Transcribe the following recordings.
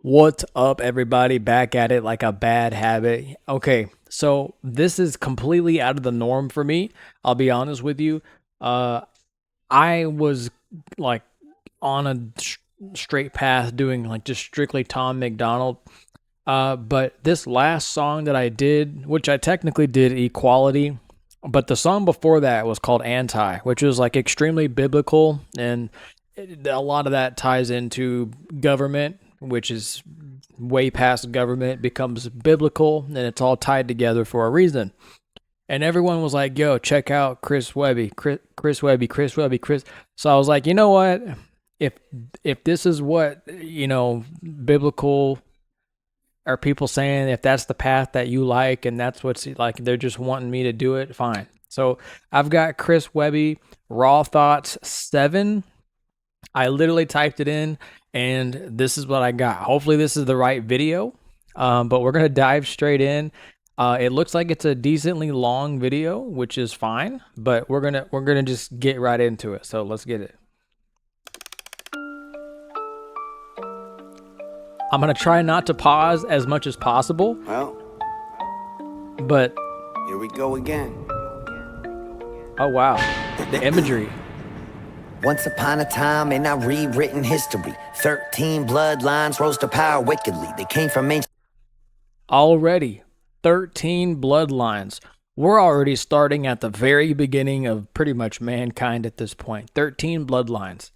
What's up, everybody? Back at it like a bad habit. Okay, so this is completely out of the norm for me. I'll be honest with you. I was like on a straight path doing like just strictly Tom McDonald. But this last song that I did, which I technically did Equality, but the song before that was called Anti, which was like extremely biblical, and a lot of that ties into government, which is way past government, becomes biblical, and it's all tied together for a reason. And everyone was like, yo, check out Chris Webby. So I was like, you know what? If this is what, biblical are people saying, if that's the path that you like and that's what's like, they're just wanting me to do it, fine. So I've got Chris Webby, Raw Thoughts 7. I literally typed it in, and this is what I got. Hopefully this is the right video, but we're going to dive straight in. It looks like it's a decently long video, which is fine, but we're gonna just get right into it. So let's get it. I'm gonna try not to pause as much as possible. Well, but here we go again. Oh wow, the imagery. Once upon a time in our rewritten history, 13 bloodlines rose to power wickedly. They came from ancient. Already 13 bloodlines. We're already starting at the very beginning of pretty much mankind at this point. 13 bloodlines.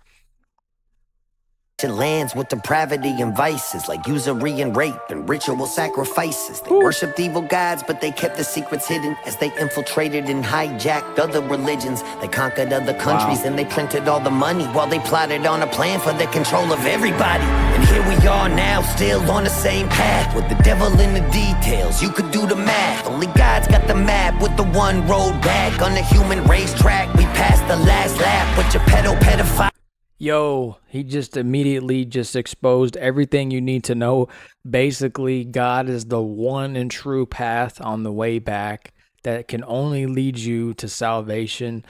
Lands with depravity and vices like usury and rape and ritual sacrifices. They worshipped evil gods, but they kept the secrets hidden as they infiltrated and hijacked other religions. They conquered other countries and they printed all the money while they plotted on a plan for the control of everybody. And here we are now, still on the same path with the devil in the details. You could do the math. Only God's got the map with the one road back on the human racetrack. We passed the last lap with your pedophile. Yo, he just immediately just exposed everything you need to know. Basically, God is the one and true path on the way back that can only lead you to salvation.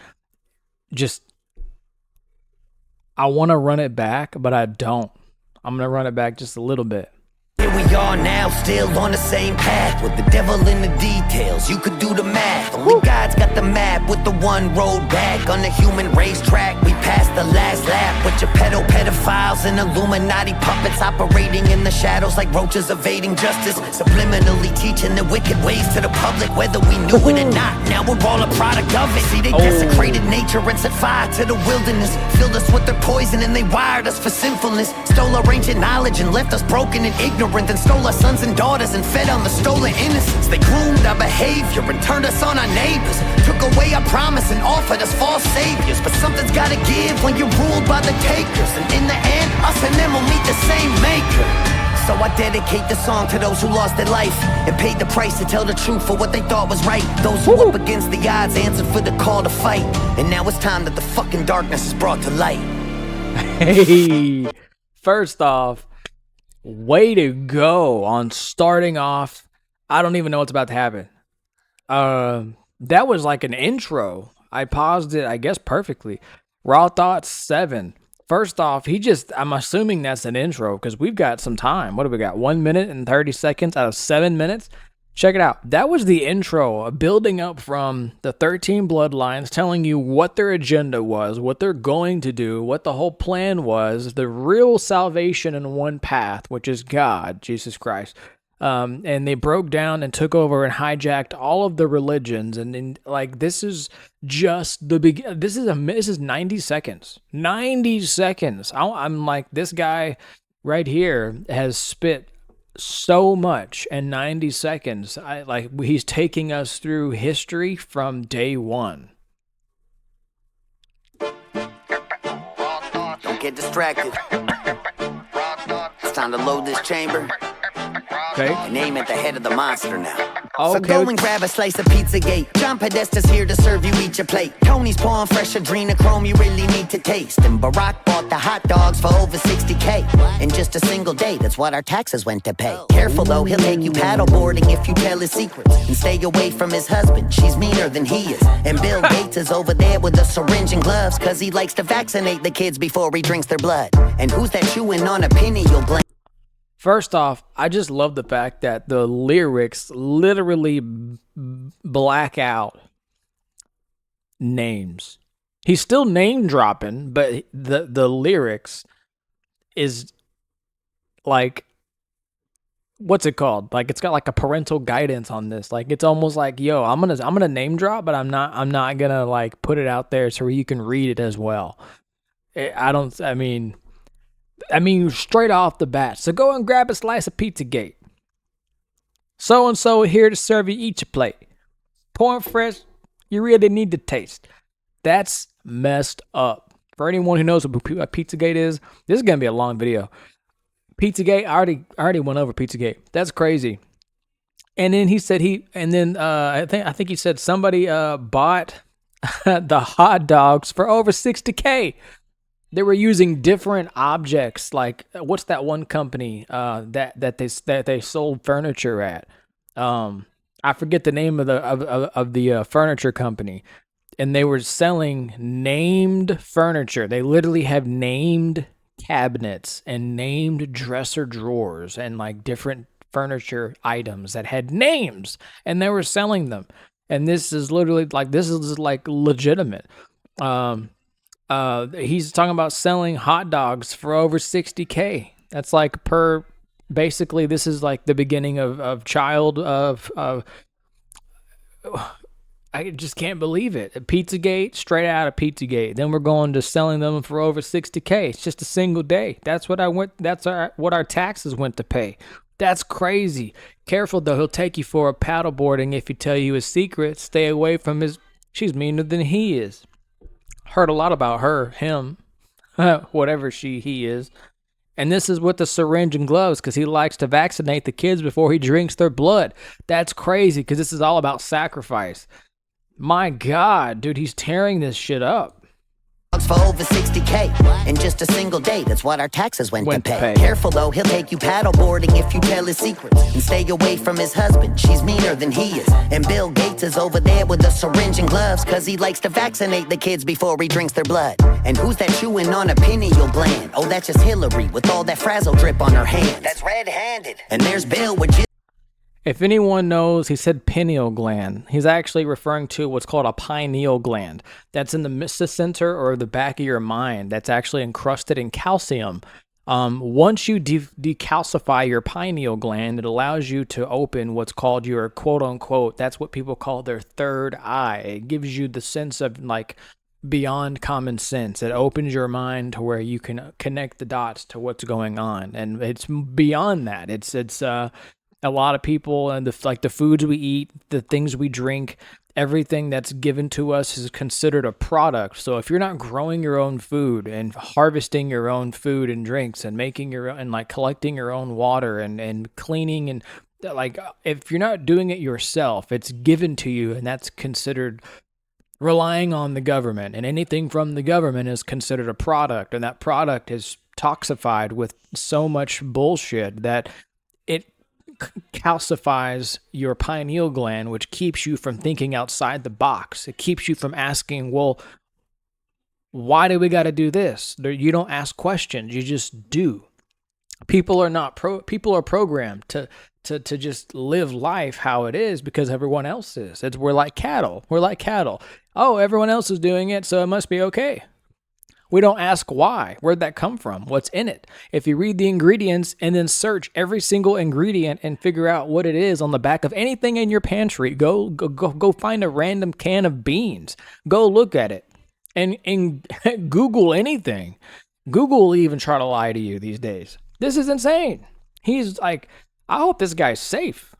I want to run it back, but I don't. I'm going to run it back just a little bit. Here we are now, still on the same path with the devil in the details. You could do the math. Only God's got the map with the one road back on the human racetrack. We passed the last lap with your pedophiles and Illuminati puppets operating in the shadows like roaches evading justice, subliminally teaching the wicked ways to the public, whether we knew it or not. Now we're all a product of it. See, they desecrated nature and set fire to the wilderness, filled us with their poison and they wired us for sinfulness, stole our ancient knowledge and left us broken and ignorant. Then stole our sons and daughters and fed on the stolen innocence. They groomed our behavior and turned us on our neighbors, took away our promise and offered us false saviors. But something's gotta give when you're ruled by the takers, and in the end, us and them will meet the same maker. So I dedicate the song to those who lost their life and paid the price to tell the truth for what they thought was right. Those who up against the odds answered for the call to fight. And now it's time that the fucking darkness is brought to light. Hey, first off, way to go on starting off. I don't even know what's about to happen. That was like an intro. I paused it, I guess, perfectly. Raw Thoughts 7. First off, I'm assuming that's an intro because we've got some time. What do we got? 1 minute and 30 seconds out of 7 minutes. Check it out. That was the intro, building up from the 13 bloodlines, telling you what their agenda was, what they're going to do, what the whole plan was, the real salvation in one path, which is God, Jesus Christ. And they broke down and took over and hijacked all of the religions. And like, this is just the this is 90 seconds. 90 seconds. I'm like, this guy right here has spit so much in 90 seconds. He's taking us through history from day one. Don't get distracted. It's time to load this chamber. Okay. And aim at the head of the monster now. Okay. So go and grab a slice of Pizzagate. John Podesta's here to serve you each a plate. Tony's pouring fresh adrenochrome you really need to taste. And Barack bought the hot dogs for over 60K. In just a single day, that's what our taxes went to pay. Careful though, he'll take you paddleboarding if you tell his secrets. And stay away from his husband, she's meaner than he is. And Bill Gates is over there with a syringe and gloves, cause he likes to vaccinate the kids before he drinks their blood. And who's that chewing on a penny you'll blame? First off, I just love the fact that the lyrics literally black out names. He's still name dropping, but the lyrics is like, what's it called? Like, it's got like a parental guidance on this. Like, it's almost like, yo, I'm gonna name drop, but I'm not gonna like put it out there so you can read it as well. I mean, straight off the bat. So go and grab a slice of Pizzagate. So and so here to serve you each a plate. Pouring fresh, you really need to taste. That's messed up. For anyone who knows what Pizzagate is, this is gonna be a long video. Pizzagate, I already went over Pizzagate. That's crazy. And then he said I think he said somebody bought the hot dogs for over $60K. They were using different objects, like what's that one company that they sold furniture at? I forget the name of the furniture company, and they were selling named furniture. They literally have named cabinets and named dresser drawers and like different furniture items that had names, and they were selling them. And this is literally like legitimate. He's talking about selling hot dogs for over $60K. That's like basically this is like the beginning of child of I just can't believe it. Pizzagate, straight out of Pizzagate. Then we're going to selling them for over $60K. It's just a single day. That's what what our taxes went to pay. That's crazy. Careful though, he'll take you for a paddleboarding if you tell you his secret. Stay away from she's meaner than he is. Heard a lot about him, whatever he is. And this is with the syringe and gloves because he likes to vaccinate the kids before he drinks their blood. That's crazy because this is all about sacrifice. My God, dude, he's tearing this shit up. For over $60K in just a single day. That's what our taxes went to pay. Careful though, he'll take you paddleboarding if you tell his secrets. And stay away from his husband, she's meaner than he is. And Bill Gates is over there with a syringe and gloves cause he likes to vaccinate the kids before he drinks their blood. And who's that chewing on a pineal gland? Oh, that's just Hillary with all that frazzle drip on her hand. That's red-handed. And there's Bill with If anyone knows, he said pineal gland. He's actually referring to what's called a pineal gland. That's in the center or the back of your mind. That's actually encrusted in calcium. Once you decalcify your pineal gland, it allows you to open what's called your quote unquote, that's what people call their third eye. It gives you the sense of like beyond common sense. It opens your mind to where you can connect the dots to what's going on. And it's beyond that. It's a lot of people and the foods we eat, the things we drink, everything that's given to us is considered a product. So if you're not growing your own food and harvesting your own food and drinks and making your own, and like collecting your own water and cleaning and like, if you're not doing it yourself, it's given to you and that's considered relying on the government, and anything from the government is considered a product, and that product is toxified with so much bullshit that it calcifies your pineal gland, which keeps you from thinking outside the box. It keeps you from asking, well, why do we got to do this? You don't ask questions, you just do. People are programmed to just live life how it is because everyone else is. We're like cattle. Oh, everyone else is doing it, so it must be okay. We don't ask why. Where'd that come from? What's in it? If you read the ingredients and then search every single ingredient and figure out what it is on the back of anything in your pantry, go find a random can of beans. Go look at it and Google anything. Google will even try to lie to you these days. This is insane. He's like, I hope this guy's safe.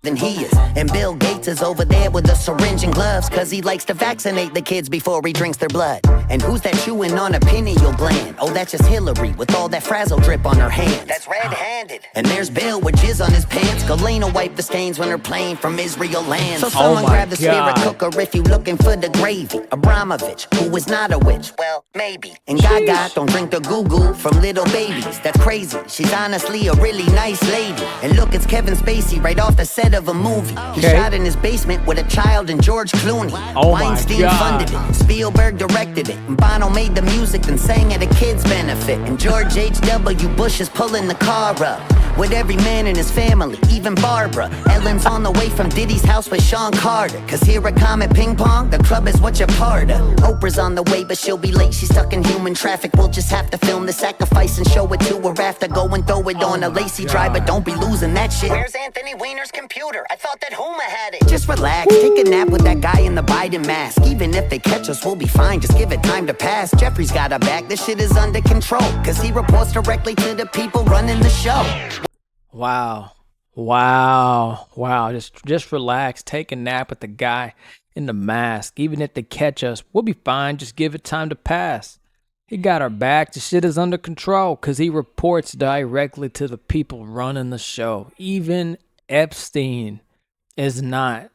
Than he is. And Bill Gates is over there with a syringe and gloves cause he likes to vaccinate the kids before he drinks their blood. And who's that chewing on a pineal gland? Oh, that's just Hillary with all that frazzle drip on her hand. That's red-handed. And there's Bill with jizz on his pants. Galena wipe the stains when they're playing from Israel land. So someone grab the spirit cooker if you looking for the gravy. Abramovich, who is not a witch, well, maybe. And Gaga don't drink the goo-goo from little babies. That's crazy. She's honestly a really nice lady. And look, it's Kevin Spacey right off the set of a movie. He shot in his basement with a child and George Clooney. Oh Weinstein funded it. Spielberg directed it. it. And Bono made the music, then sang at a kid's benefit. And George H.W. Bush is pulling the car up with every man in his family, even Barbara. Ellen's on the way from Diddy's house with Sean Carter. Cause here at Comet Ping Pong, the club is what you're part of. Oprah's on the way, but she'll be late. She's stuck in human traffic. We'll just have to film the sacrifice and show it to her after. Go and throw it on a lacy driver. Don't be losing that shit. Where's Anthony Weiner's computer? I thought that Huma had it. Just relax, take a nap with that guy in the Biden mask. Even if they catch us, we'll be fine. Just give it time to pass. Jeffrey's got our back. This shit is under control. Cause he reports directly to the people running the show. Wow. Just relax. Take a nap with the guy in the mask. Even if they catch us, we'll be fine. Just give it time to pass. He got our back. The shit is under control because he reports directly to the people running the show. Even Epstein is not.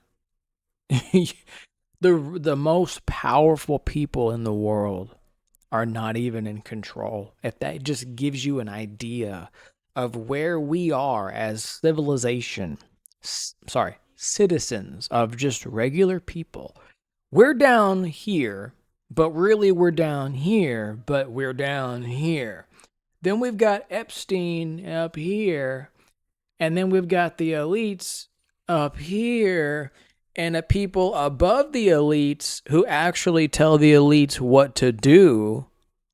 The most powerful people in the world are not even in control. If that just gives you an idea of where we are as citizens of just regular people. We're down here, but really we're down here, but we're down here. Then we've got Epstein up here, and then we've got the elites up here, and the people above the elites who actually tell the elites what to do.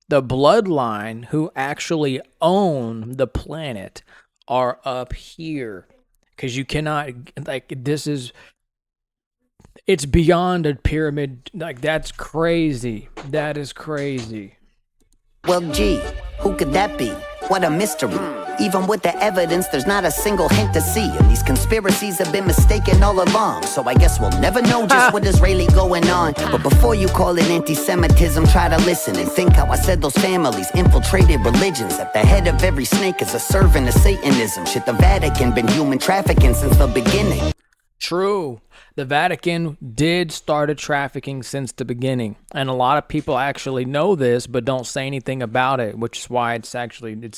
The bloodline who actually own the planet are up here. Because you cannot, it's beyond a pyramid. Like, that's crazy. That is crazy. Well, gee, who could that be? What a mystery. Even with the evidence, there's not a single hint to see. And these conspiracies have been mistaken all along. So I guess we'll never know just what is really going on. But before you call it anti-Semitism, try to listen and think how I said those families infiltrated religions. At the head of every snake is a servant of Satanism. Shit, the Vatican been human trafficking since the beginning. True. The Vatican did start trafficking since the beginning. And a lot of people actually know this, but don't say anything about it, which is why it's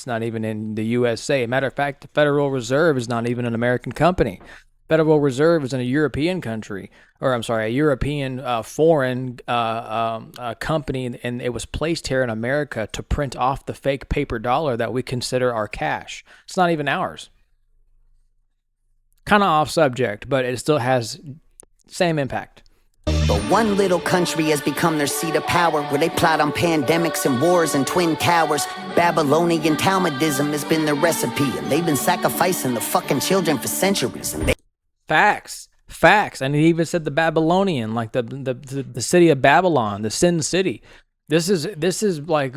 not even in the USA. Matter of fact, the Federal Reserve is not even an American company. Federal Reserve is in a European country, a European foreign company, and it was placed here in America to print off the fake paper dollar that we consider our cash. It's not even ours. Kind of off subject, but it still has same impact. But one little country has become their seat of power, where they plot on pandemics and wars and twin towers. Babylonian Talmudism has been their recipe, and they've been sacrificing the fucking children for centuries. And Facts. And he even said the Babylonian, like the city of Babylon, the Sin City. This is like,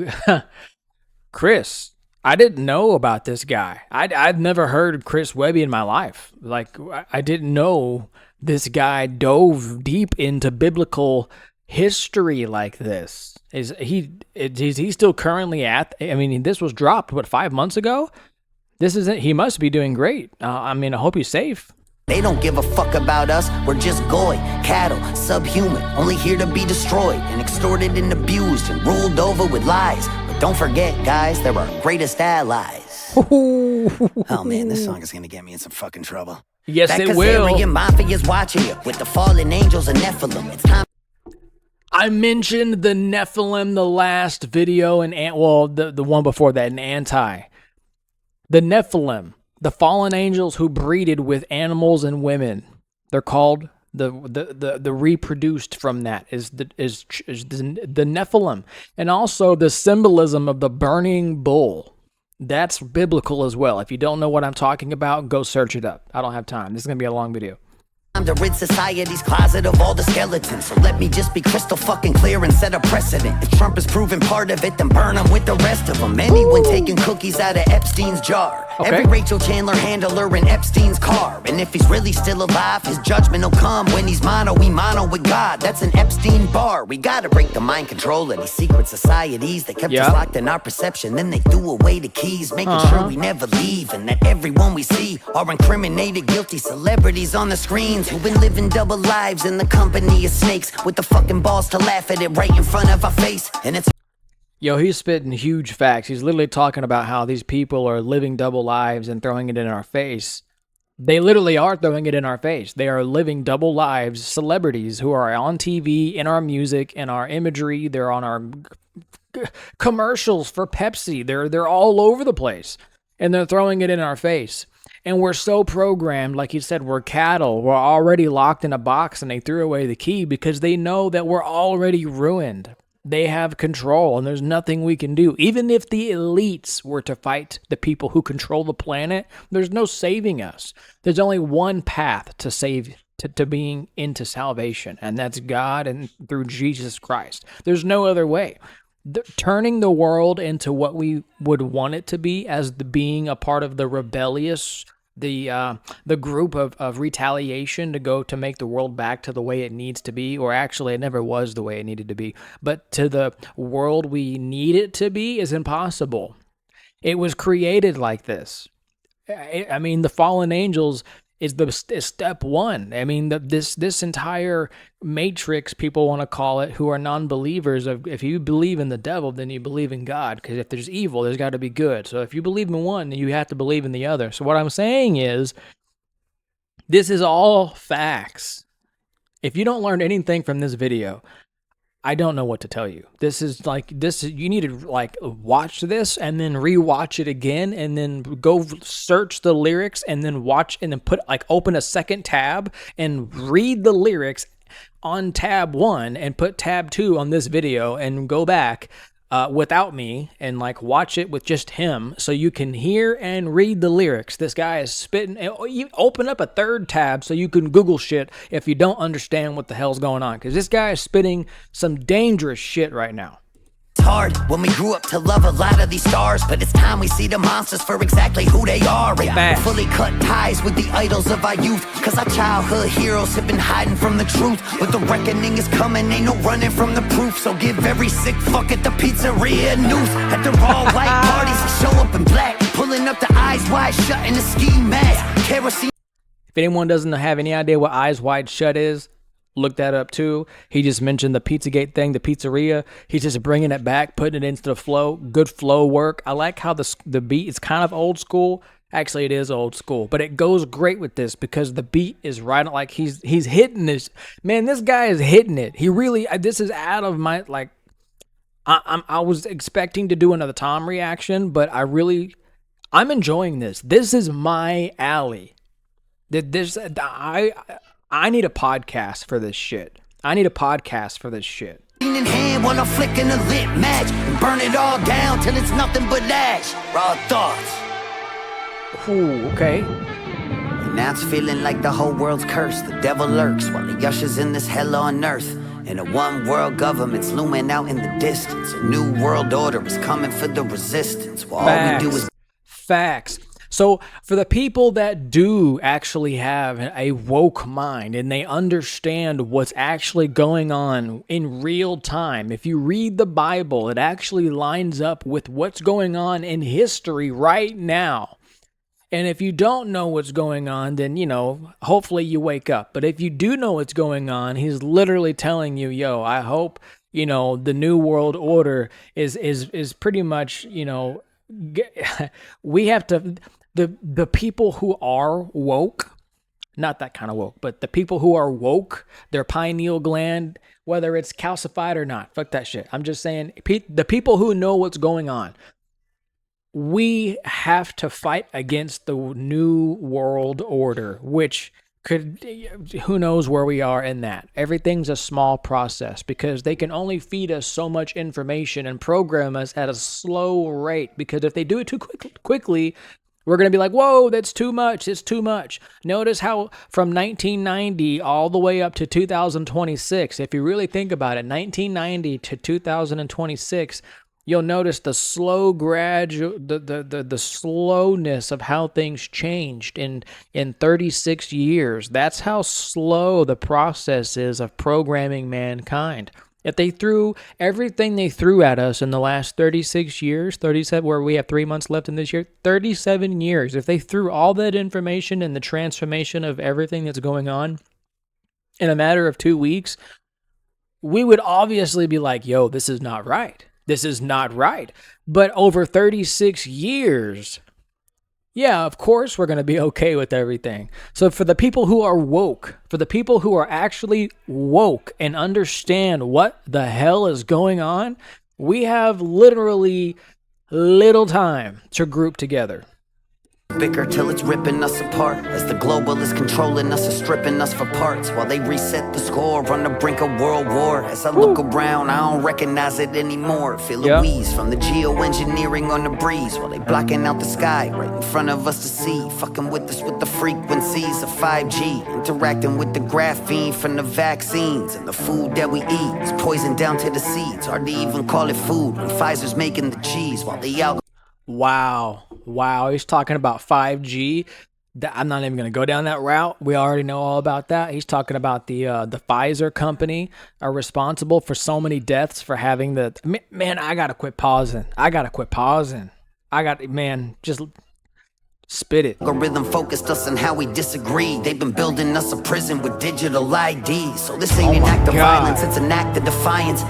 Chris. I didn't know about this guy. I'd never heard of Chris Webby in my life. Like, I didn't know this guy dove deep into biblical history like this. Is he still currently at? I mean, this was dropped 5 months ago. He must be doing great. I mean, I hope he's safe. They don't give a fuck about us. We're just goy, cattle, subhuman, only here to be destroyed and extorted and abused and ruled over with lies. But don't forget, guys, they're our greatest allies. Oh man, this song is gonna get me in some fucking trouble. Yes, it will. That Mafia's watching you with the fallen angels and Nephilim. It's time. I mentioned the Nephilim the last video, and the one before that, in Anti. The Nephilim. The fallen angels who breeded with animals and women. They're called the reproduced from that is the Nephilim. And also the symbolism of the burning bull. That's biblical as well. If you don't know what I'm talking about, go search it up. I don't have time. This is going to be a long video. Time to rid society's closet of all the skeletons. So let me just be crystal fucking clear and set a precedent. If Trump is proven part of it, then burn him with the rest of them. Anyone taking cookies out of Epstein's jar. Okay. Every Rachel Chandler handler in Epstein's car. And if he's really still alive, his judgment will come when he's mono with God. That's an Epstein bar. We gotta break the mind control of these secret societies that kept us locked in our perception. Then they threw away the keys, making sure we never leave. And that everyone we see are incriminated, guilty celebrities on the screens who've been living double lives in the company of snakes, with the fucking balls to laugh at it right in front of our face. And it's Yo, he's spitting huge facts. He's literally talking about how these people are living double lives and throwing it in our face. They literally are throwing it in our face. They are living double lives, celebrities who are on TV, in our music, in our imagery. They're on our commercials for Pepsi. They're all over the place, and they're throwing it in our face. And we're so programmed, like you said, we're cattle. We're already locked in a box, and they threw away the key because they know that we're already ruined. They have control, and there's nothing we can do. Even if the elites were to fight the people who control the planet, there's no saving us. There's only one path to save, to being into salvation, and that's God and through Jesus Christ. There's no other way. Turning the world into what we would want it to be, as the being a part of the rebellious, the group of retaliation to go to make the world back to the way it needs to be, or actually it never was the way it needed to be, but to the world we need it to be, is impossible. It was created like this. I mean, the fallen angels is step one. I mean, this entire matrix, people want to call it, who are non-believers. If you believe in the devil, then you believe in God, because if there's evil, there's got to be good. So if you believe in one, then you have to believe in the other. So what I'm saying is, this is all facts. If you don't learn anything from this video, I don't know what to tell you. This is you need to watch this and then rewatch it again, and then go search the lyrics, and then watch, and then open a second tab and read the lyrics on tab 1 and put tab 2 on this video, and go back without me and watch it with just him, so you can hear and read the lyrics. This guy is spitting. You open up a third tab so you can Google shit if you don't understand what the hell's going on, because this guy is spitting some dangerous shit right now. It's hard when we grew up to love a lot of these stars, but it's time we see the monsters for exactly who they are. And fully cut ties with the idols of our youth, cause our childhood heroes have been hiding from the truth. But the reckoning is coming, ain't no running from the proof. So give every sick fuck at the pizzeria news. At the all white parties, show up in black, pulling up the eyes wide shut in the ski mask. Kerosene. If anyone doesn't have any idea what Eyes Wide Shut is, look that up too. He just mentioned the Pizzagate thing, the pizzeria. He's just bringing it back, putting it into the flow. Good flow work. I like how the beat is kind of old school. Actually, it is old school, but it goes great with this because the beat is right. He's hitting this. Man, this guy is hitting it. He really. This is out of my I was expecting to do another Tom reaction, but I'm enjoying this. This is my alley. I need a podcast for this shit. In hand while I'm flicking a lit match and burn it all down till it's nothing but ash. Raw thoughts. Ooh, okay. And now it's feeling like the whole world's cursed. The devil lurks while he ushers in this hell on earth. And a one world government's looming out in the distance. A new world order is coming for the resistance. While all we do is facts. So for the people that do actually have a woke mind and they understand what's actually going on in real time, if you read the Bible, it actually lines up with what's going on in history right now. And if you don't know what's going on, then, hopefully you wake up. But if you do know what's going on, he's literally telling you, yo, I hope, the new world order is pretty much, we have to... The people who are woke, not that kind of woke, but the people who are woke, their pineal gland, whether it's calcified or not, fuck that shit. I'm just saying, the people who know what's going on, we have to fight against the new world order, which who knows where we are in that. Everything's a small process because they can only feed us so much information and program us at a slow rate, because if they do it too quickly, we're going to be like, whoa, that's too much. It's too much. Notice how from 1990 all the way up to 2026, if you really think about it, 1990 to 2026, you'll notice the slow gradual, the slowness of how things changed in 36 years. That's how slow the process is of programming mankind. If they threw everything they threw at us in the last 36 years, 37, where we have 3 months left in this year, 37 years, if they threw all that information and the transformation of everything that's going on in a matter of 2 weeks, we would obviously be like, yo, this is not right. This is not right. But over 36 years, Yeah, of course we're going to be okay with everything. So for the people who are woke, for the people who are actually woke and understand what the hell is going on, we have literally little time to group together. Bicker till it's ripping us apart, as the globalists controlling us and stripping us for parts, while they reset the score on the brink of world war. As I look around, I don't recognize it anymore. Feel a wheeze from the geoengineering on the breeze, while they blocking out the sky right in front of us to see, fucking with us with the frequencies of 5G, interacting with the graphene from the vaccines, and the food that we eat is poison down to the seeds. Hard to even call it food when Pfizer's making the cheese, while the Wow. He's talking about 5G. I'm not even going to go down that route. We already know all about that. He's talking about the Pfizer company are responsible for so many deaths for having the... Man, I got to quit pausing. Just spit it. Algorithm focused us on how we disagree. They've been building us a prison with digital ID. So this ain't an act of violence, it's an act of defiance.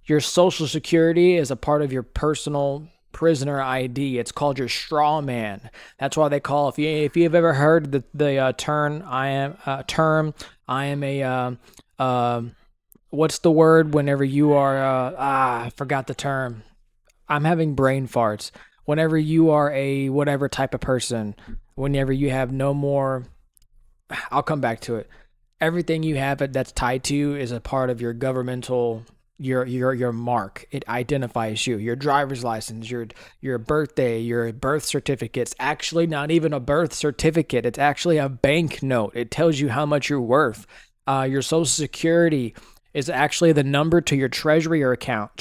Your social security is a part of your personal prisoner ID. It's called your straw man. That's why they call, if you've ever heard the term I am a what's the word whenever you are I forgot the term. I'm having brain farts. Whenever you are a whatever type of person, whenever you have no more, I'll come back to it. Everything you have that's tied to you is a part of your governmental your mark. It identifies you. Your driver's license, your birthday, your birth certificate. It's actually not even a birth certificate. It's actually a bank note. It tells you how much you're worth. Your social security is actually the number to your treasury account.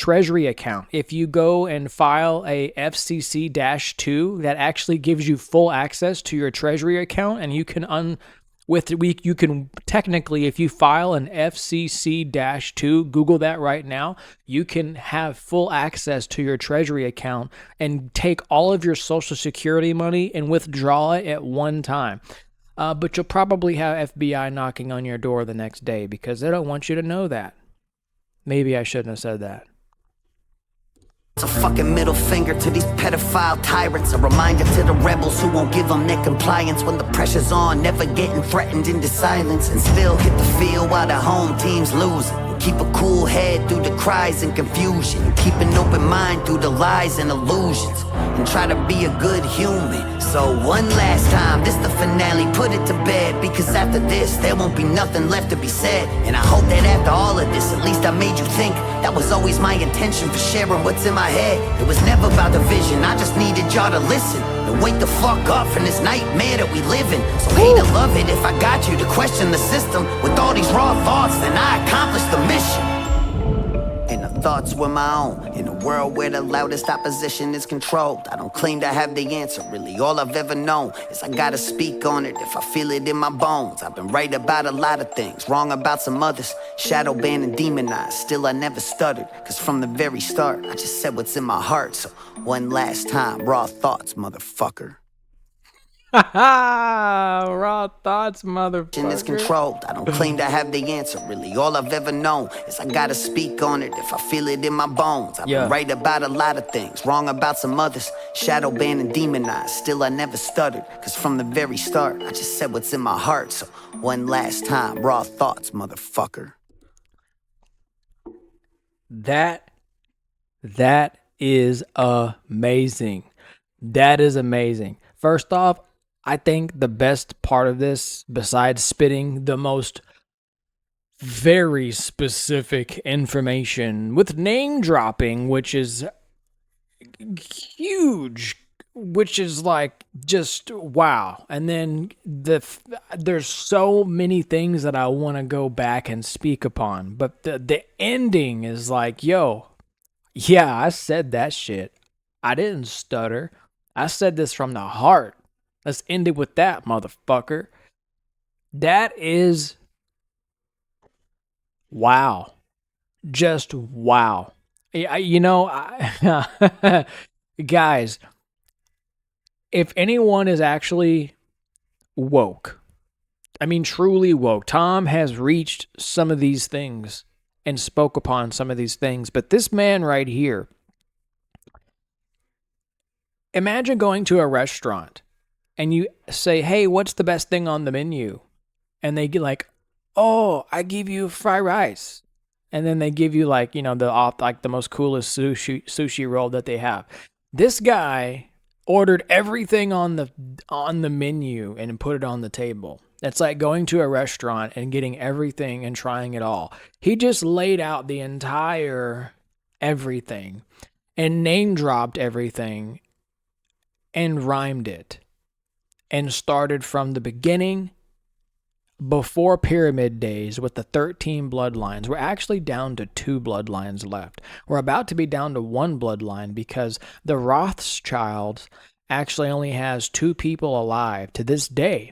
If you go and file a FCC-2, that actually gives you full access to your treasury account, and you can you can technically, if you file an FCC-2, Google that right now, you can have full access to your treasury account and take all of your social security money and withdraw it at one time. But you'll probably have FBI knocking on your door the next day because they don't want you to know that. Maybe I shouldn't have said that. It's a fucking middle finger to these pedophile tyrants, a reminder to the rebels who won't give them their compliance when the pressure's on, never getting threatened into silence, and still hit the field while the home team's losing. Keep a cool head through the cries and confusion, keep an open mind through the lies and illusions, and try to be a good human. So one last time, this the finale, put it to bed, because after this there won't be nothing left to be said. And I hope that after all of this, at least I made you think. That was always my intention for sharing what's in my head. It was never about the vision, I just needed y'all to listen and wake the fuck up from this nightmare that we live in. So hate to love it if I got you to question the system. With all these raw thoughts, then I accomplished the mission. And the thoughts were my own, in a world where the loudest opposition is controlled. I don't claim to have the answer, really all I've ever known is I gotta speak on it if I feel it in my bones. I've been right about a lot of things, wrong about some others, shadow banned and demonized, still I never stuttered, cause from the very start I just said what's in my heart. So one last time, raw thoughts, motherfucker. Raw thoughts, motherfucker. Is controlled. I don't claim to have the answer, really all I've ever known is I gotta speak on it if I feel it in my bones. I've been right about a lot of things, wrong about some others, shadow banned and demonized, still I never stuttered, cause from the very start I just said what's in my heart. So one last time, raw thoughts, motherfucker. That is amazing. That is amazing. First off, I think the best part of this, besides spitting the most very specific information with name dropping, which is huge, which is like just wow. And then there's so many things that I want to go back and speak upon, but the ending is like, yo, yeah, I said that shit. I didn't stutter. I said this from the heart. Let's end it with that, motherfucker. That is wow. Just wow. Guys, if anyone is actually woke, I mean truly woke, Tom has reached some of these things and spoke upon some of these things, but this man right here, Imagine going to a restaurant and you say, hey, what's the best thing on the menu? And they get like, oh, I give you fried rice. And then they give you like, the most coolest sushi roll that they have. This guy ordered everything on the menu and put it on the table. That's like going to a restaurant and getting everything and trying it all. He just laid out the entire everything and name dropped everything and rhymed it and started from the beginning before pyramid days with the 13 bloodlines. We're actually down to 2 bloodlines left. We're about to be down to 1 bloodline because the Rothschilds actually only has 2 people alive to this day.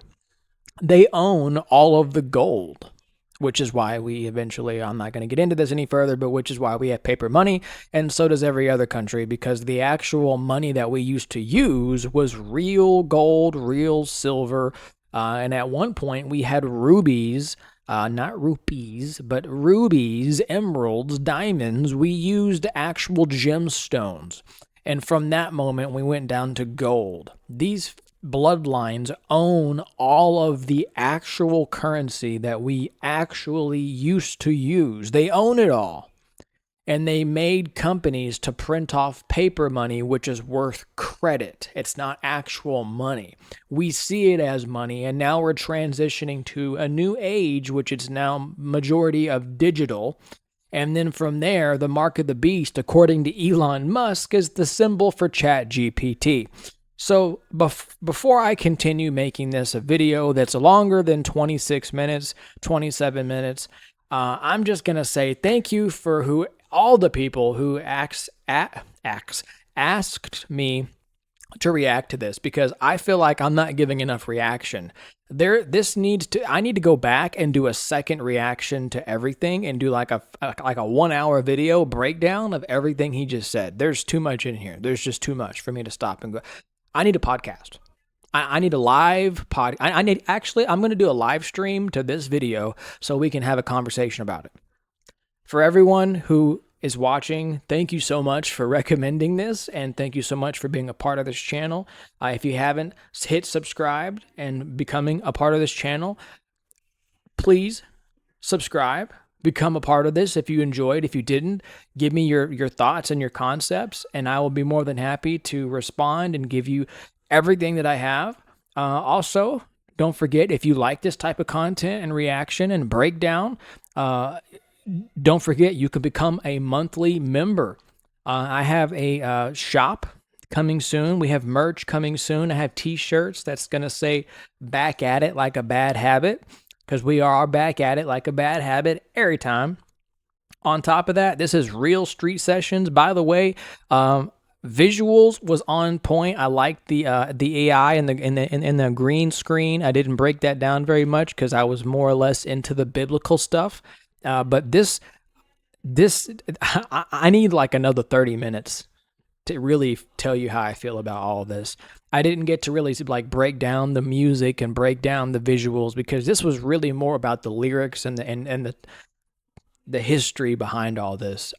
They own all of the gold, which is why we eventually, I'm not going to get into this any further, but which is why we have paper money, and so does every other country, because the actual money that we used to use was real gold, real silver, and at one point we had rubies, not rupees, but rubies, emeralds, diamonds. We used actual gemstones. And from that moment, we went down to gold. These bloodlines own all of the actual currency that we actually used to use. They own it all. And they made companies to print off paper money, which is worth credit. It's not actual money. We see it as money, and now we're transitioning to a new age, which is now majority of digital. And then from there, the mark of the beast, according to Elon Musk, is the symbol for ChatGPT. So before I continue making this a video that's longer than 26 minutes, 27 minutes, I'm just going to say thank you for all the people who asked me to react to this, because I feel like I'm not giving enough reaction. I need to go back and do a second reaction to everything and do like a 1 hour video breakdown of everything he just said. There's too much in here. There's just too much for me to stop and go. I need a podcast. I need a live pod. I'm going to do a live stream to this video so we can have a conversation about it. For everyone who is watching, thank you so much for recommending this, and thank you so much for being a part of this channel. If you haven't hit subscribe and becoming a part of this channel, please subscribe, become a part of this. If you enjoyed, if you didn't, give me your thoughts and your concepts, and I will be more than happy to respond and give you everything that I have. Also, don't forget, if you like this type of content and reaction and breakdown, don't forget you can become a monthly member. I have a shop coming soon. We have merch coming soon. I have t-shirts that's going to say back at it like a bad habit, because we are back at it like a bad habit every time. On top of that, this is real street sessions. By the way, visuals was on point. I liked the AI and the green screen. I didn't break that down very much because I was more or less into the biblical stuff. But this I need like another 30 minutes to really tell you how I feel about all of this. I didn't get to really like break down the music and break down the visuals, because this was really more about the lyrics and the history behind all this.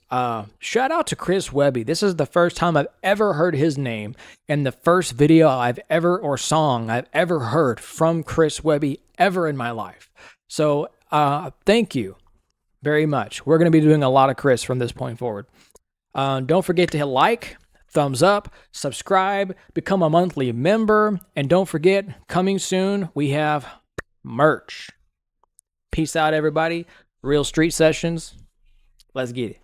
Shout out to Chris Webby. This is the first time I've ever heard his name, and the first video or song I've ever heard from Chris Webby ever in my life. So thank you very much. We're going to be doing a lot of Chris from this point forward. Don't forget to hit like, thumbs up, subscribe, become a monthly member, and don't forget, coming soon, we have merch. Peace out, everybody. Real Street Sessions. Let's get it.